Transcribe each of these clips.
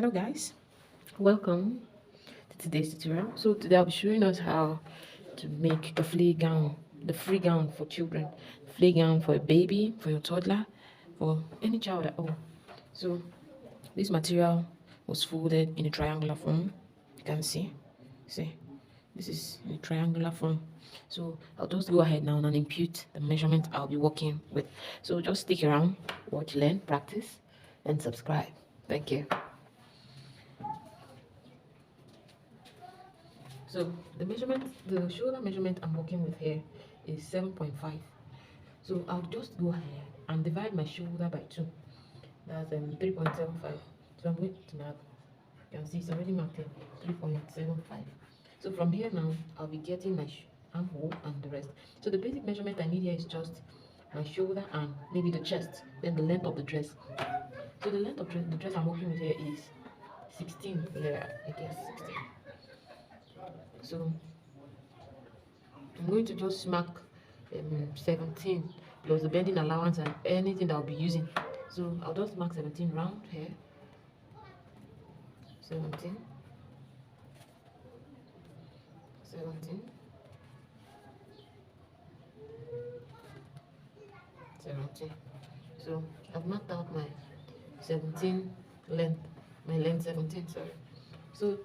Hello guys, welcome to today's tutorial. So today I'll be showing us how to make the free gown for children, free gown for a baby, for your toddler, for any child at all. So this material was folded in a triangular form. You can see, this is in a triangular form. So I'll just go ahead now and impute the measurement I'll be working with. So just stick around, watch, learn, practice, and subscribe. Thank you. So the shoulder measurement I'm working with here is 7.5. So I'll just go ahead and divide my shoulder by 2. That's 3.75. So I'm going to mark. You can see it's already marked here, 3.75. So from here now, I'll be getting my armhole and the rest. So the basic measurement I need here is just my shoulder and maybe the chest, then the length of the dress. So the length of the dress I'm working with here is 16. Yeah, I guess 16. So I'm going to just mark 17 plus the bending allowance and anything that I'll be using. So I'll just mark 17 round here. 17, 17, 17. So I've marked out my 17 length, my length 17, sorry. So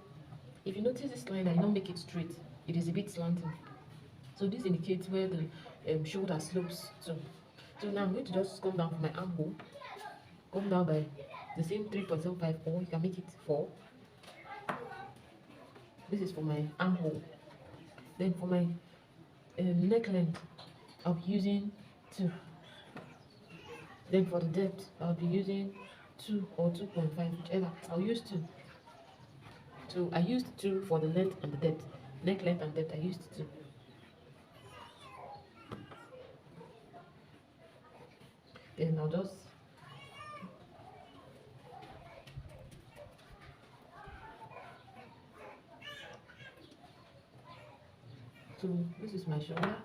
if you notice this line, I don't make it straight. It is a bit slanting. So this indicates where the shoulder slopes to. So now I'm going to just come down for my armhole, come down by the same 3.75, or you can make it 4. This is for my armhole. Then for my neck length, I'll be using 2. Then for the depth, I'll be using 2 or 2.5, whichever. I'll use 2. So I used 2 for the length and the depth. Neck length and depth, I used 2. Then I'll just so this is my shoulder.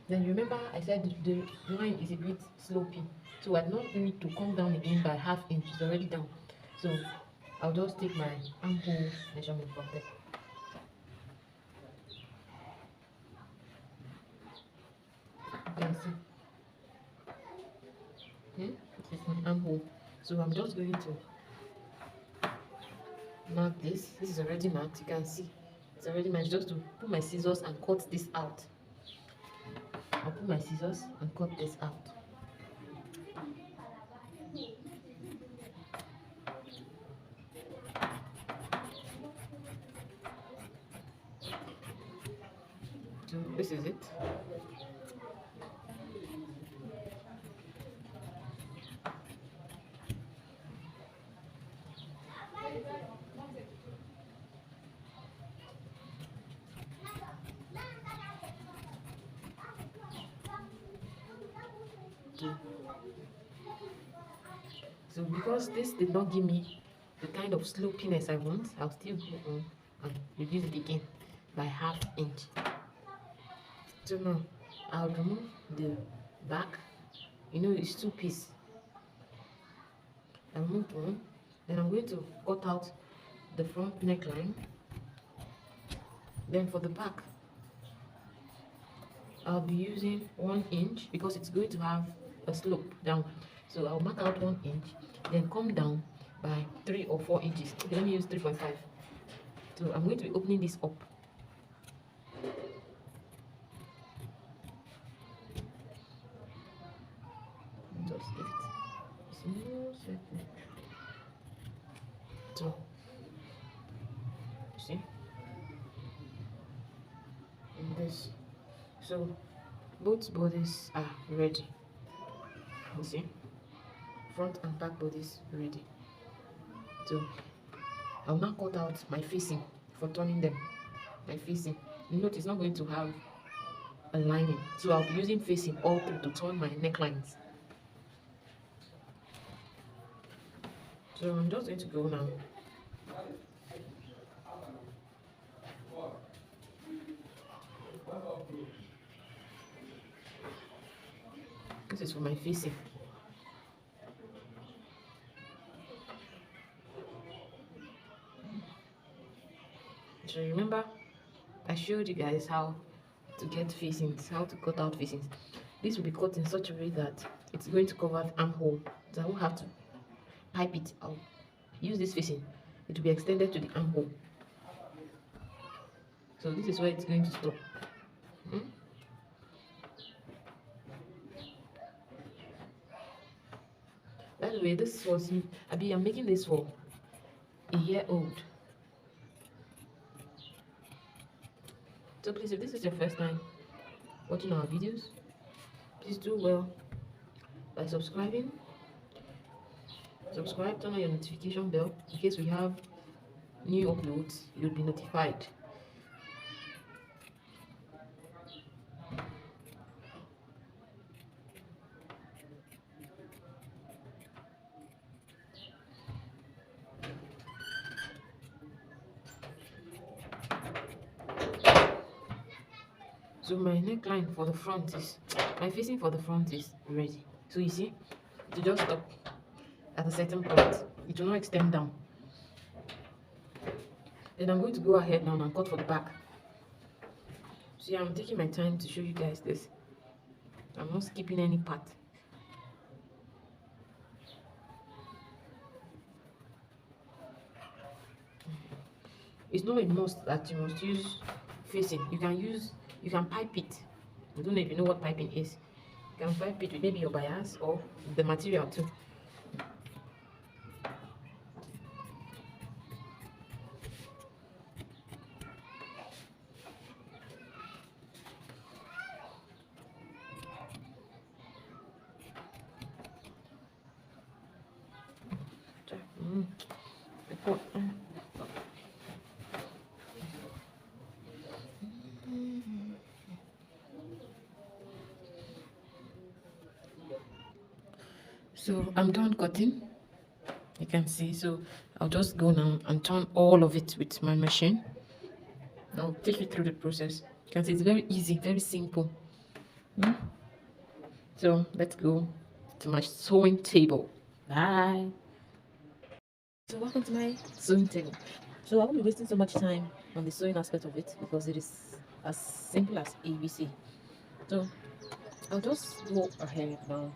Then remember I said the line is a bit slopy, so I don't need to come down again by ½ inch. It's already down. So I'll just take my armhole measurement from there. You can see. This is my armhole. So I'm just going to mark this. This is already marked. You can see it's already marked. Just to put my scissors and cut this out. I'll put my scissors and cut this out. So this is it. So because this did not give me the kind of slopiness I want, I'll still go on and reduce it again by ½ inch. So now I'll remove the back. You know, it's 2 pieces. I removed one. Then I'm going to cut out the front neckline. Then for the back, I'll be using 1 inch because it's going to have a slope down. So I'll mark out 1 inch, then come down by 3 or 4 inches. Okay, let me use 3.5. So I'm going to be opening this up. Just give it small circle. So you see, and this. So both bodies are ready. You see, front and back bodies ready. So I'll now cut out my facing for turning them. My facing. You note it's not going to have a lining, so I'll be using facing all through to turn my necklines. So I'm just going to go now. This is for my facing. So remember, I showed you guys how to get facings, how to cut out facings. This will be cut in such a way that it's going to cover the armhole, so I won't have to pipe it out. Use this facing, it will be extended to the armhole. So this is where it's going to stop. Hmm? By the way, this was I'm making this for a year old. So please, if this is your first time watching our videos, please do well by subscribing. Subscribe, turn on your notification bell in case we have new uploads, you'll be notified. So my neckline for the front is, my facing for the front is ready. So you see, to just stop at a certain point, it will not extend down. Then I'm going to go ahead now and cut for the back. See, I'm taking my time to show you guys this. I'm not skipping any part. It's not a must that you must use facing. You can pipe it. I don't know if you know what piping is. You can pipe it with maybe your bias or the material too. So I'm done cutting. You can see. So I'll just go now and turn all of it with my machine. I'll take you through the process. You can see it's very easy, very simple. So let's go to my sewing table. Bye. So welcome to my sewing table. So I won't be wasting so much time on the sewing aspect of it because it is as simple as ABC. So I'll just go ahead now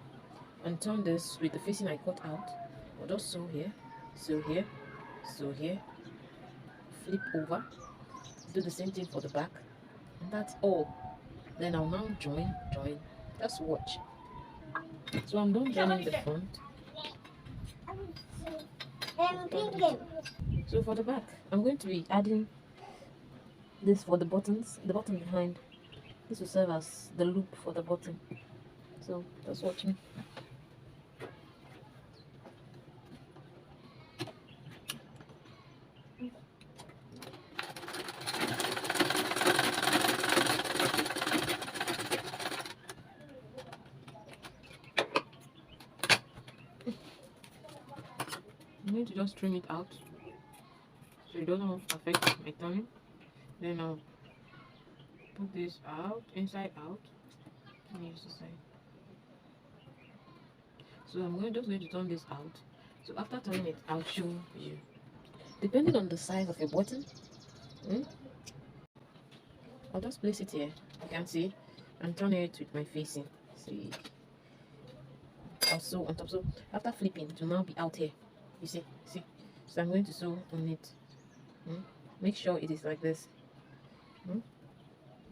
and turn this with the facing I cut out. I'll just sew here, sew here, sew here, flip over, do the same thing for the back, and that's all. Then I'll now join. Just watch. So I'm done joining the front. So for the back, I'm going to be adding this for the buttons, the button behind. This will serve as the loop for the button. So just watch me. I'm going to just trim it out so it doesn't affect my turning. Then I'll put this out, inside out. Let me use the side. So I'm just going to turn this out. So after turning it, I'll show you. Depending on the size of your button, I'll just place it here. You can see, and turn it with my facing. See, I'll sew on top. So after flipping, it will now be out here. You see. So I'm going to sew on it. Make sure it is like this.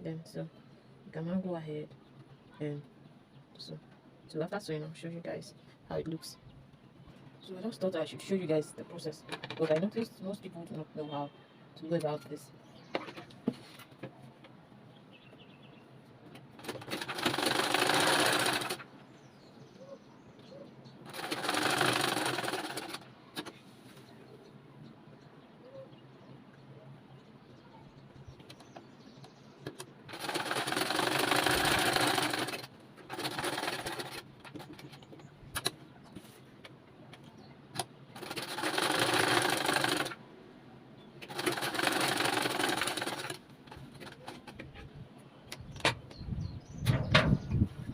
Then so you can now go ahead and sew. So after sewing, I'll show you guys how it looks. So I just thought I should show you guys the process, because I noticed most people do not know how to go about this.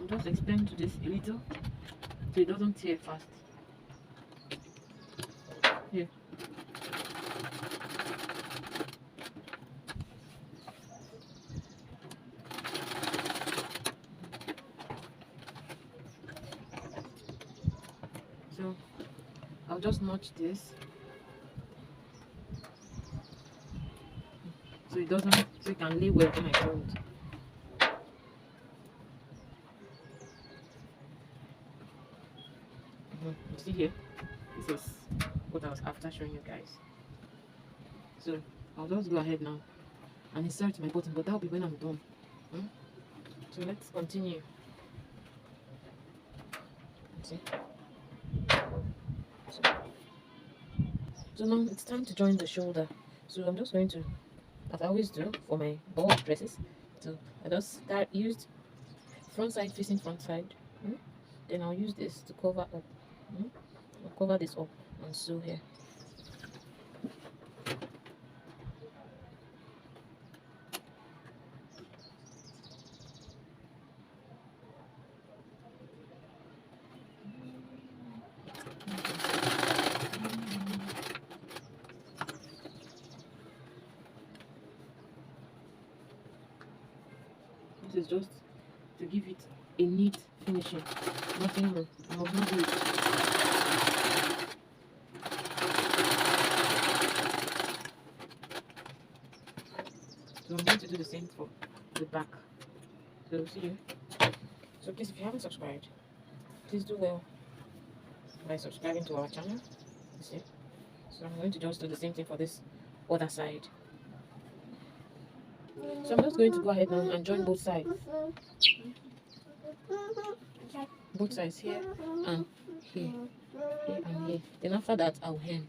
Just extend to this a little so it doesn't tear fast. Here. I'll just notch this so it doesn't, so it can lay well when I sew it. You see here, this is what I was after showing you guys. So I'll just go ahead now and insert my button, but that'll be when I'm done. So let's continue. See? So now it's time to join the shoulder. So I'm just going to, as I always do for my ball dresses, so I just used front side facing front side. Then I'll use this to cover up. I'll cover this up and sew here. This is just to give it a neat finishing. Nothing more. I will not do it. So I'm going to do the same for the back. So see you. So please, if you haven't subscribed, please do well by subscribing to our channel. You see? So I'm going to just do the same thing for this other side. So I'm just going to go ahead now and join both sides. Both sides here and here. Here and here. Then after that I'll hem.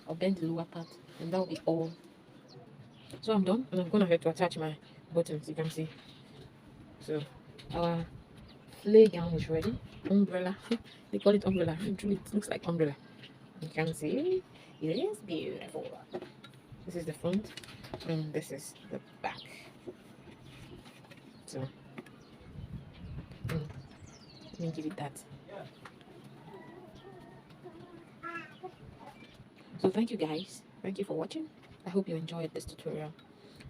I'll bend the lower part and that'll be all. So I'm done and I'm gonna have to attach my buttons, you can see. So our flay gown is ready. Umbrella. They call it umbrella. Actually it looks like umbrella. You can see it is beautiful. This is the front and this is the back. So let me give it that. So thank you guys. Thank you for watching. I hope you enjoyed this tutorial.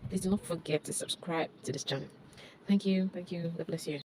Please do not forget to subscribe to this channel. Thank you. God bless you.